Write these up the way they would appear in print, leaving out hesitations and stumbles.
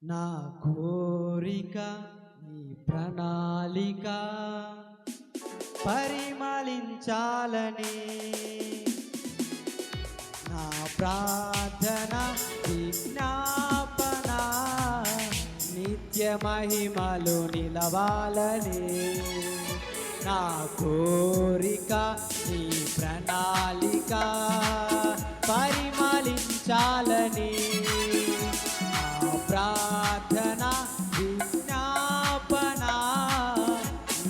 నా కోరిక నీ ప్రణాళిక పరిమళించాలని నా ప్రార్థన విజ్ఞాపన నిత్య మహిమలు నిలవాలని నా కోరిక నీ ప్రణాళిక పరిమళించాలని నా ప్రార్థన విజ్ఞాపన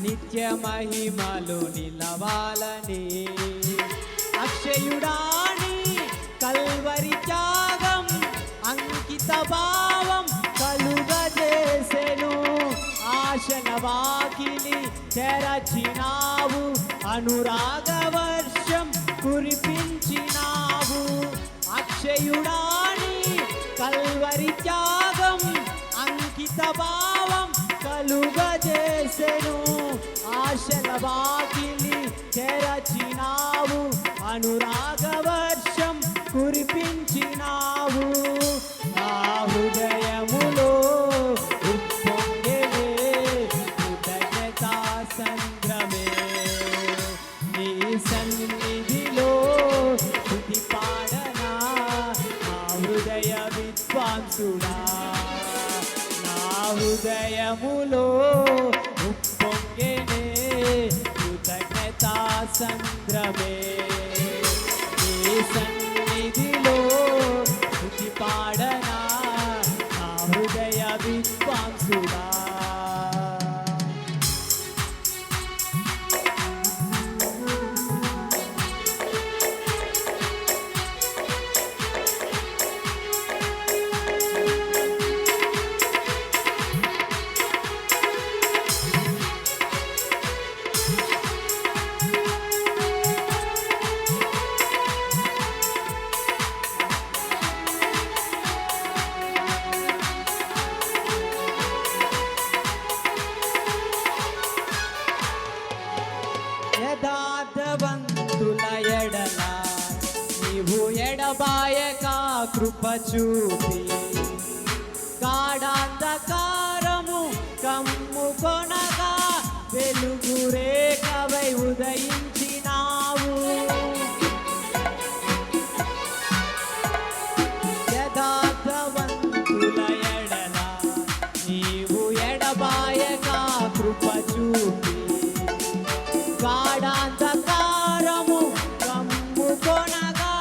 నిత్య మహిమలు నిలవాలని అక్షయుడాని కల్వరి త్యాగం అంకిత భావం కలుగజేసెను ఆశల వాకిలి తెరచినావు అనురాగ వర్షం కురిపించినావు అక్షయుడాని కల్వరి త్యాగం అంకిత భావం కలుగజేసెను ఆశల వాకిలి తెరచినావు అనురాగ వర్షం కురిపించినావు నా హృదయములో ఉప్పొంగెనే కృతజ్ఞతా సంద్రమే నీ సన్నిధిలో స్తుతి పాడనా నా హృదయ విద్వాంసుడా నా హృదయములో ఉప్పొంగెనే కృతజ్ఞతా సంద్రమే నీ సన్నిధిలో స్తుతి పాడనా నా హృదయ విద్వాంసుడా యథార్థవంతుల ఎడల నీవు ఎడబాయక కృప చూపి గాఢాంధకారము కమ్ముకొనగా వెలుగు రేఖవై ఉదయించినావు యథార్థవంతుల ఎడల నీవు ఎడబాయక కృప చూపి గాఢాంధకారము కమ్ముకొనగా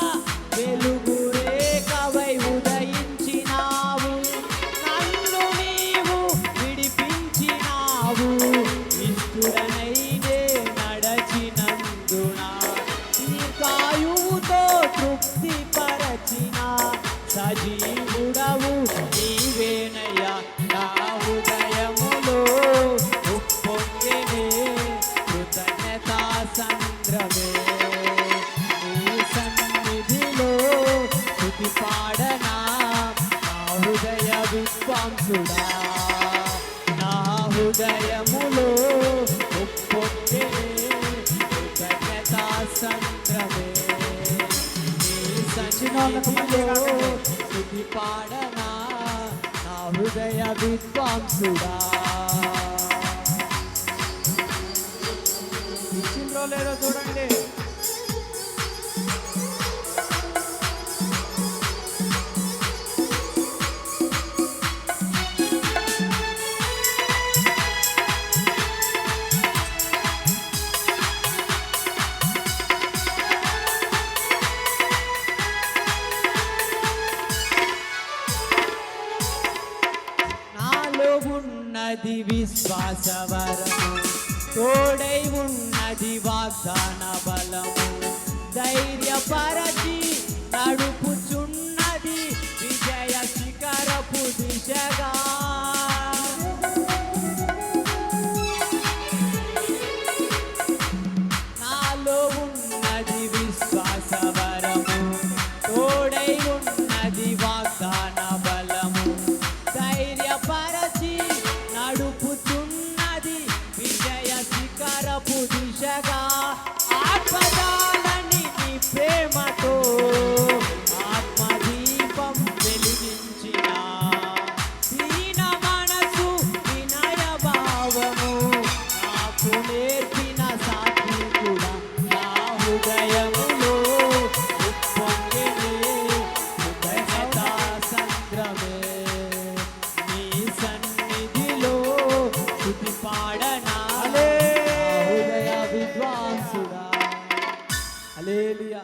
వెలుగు రేఖవై ఉదయించినావు నన్ను నీవు విడిపించినావు ఇష్టుడనైనే నడచినందున దీర్ఘాయువుతో తృప్తి పరచిన సజీవుడవు నీవేనయ్యా నా హృదయములో ఉప్పొంగెనే కృతజ్ఞతా సంద్రమే నీ సన్నిధిలో స్తుతి పాడనా నా హృదయ విద్వాంసుడా నా హృదయములో ఉప్పొంగెనే కృతజ్ఞతా సంద్రమే నీ సన్నిధిలో స్తుతి పాడనా నా హృదయ విద్వాంసుడా ఇచ్చిండ్రో లేదో చూడండి నాలో ఉన్నది విశ్వాసవరము తోడై ఉన్నది వాగ్దాన బలము ధైర్యపరచి నడుపుచున్నది విజయ శిఖరపు దిశగా నాలో ఉన్నది విశ్వాసవరము తోడై ఉన్నది వాగ్దాన బలము ధైర్యపరచి నడుపుచున్నది విజయ శిఖరపు దిశగా ఆపదాలని నీ ప్రేమతో స్తుతి పాడనా హల్లెలూయా. నా హృదయ విద్వాంసుడా. హల్లెలూయా.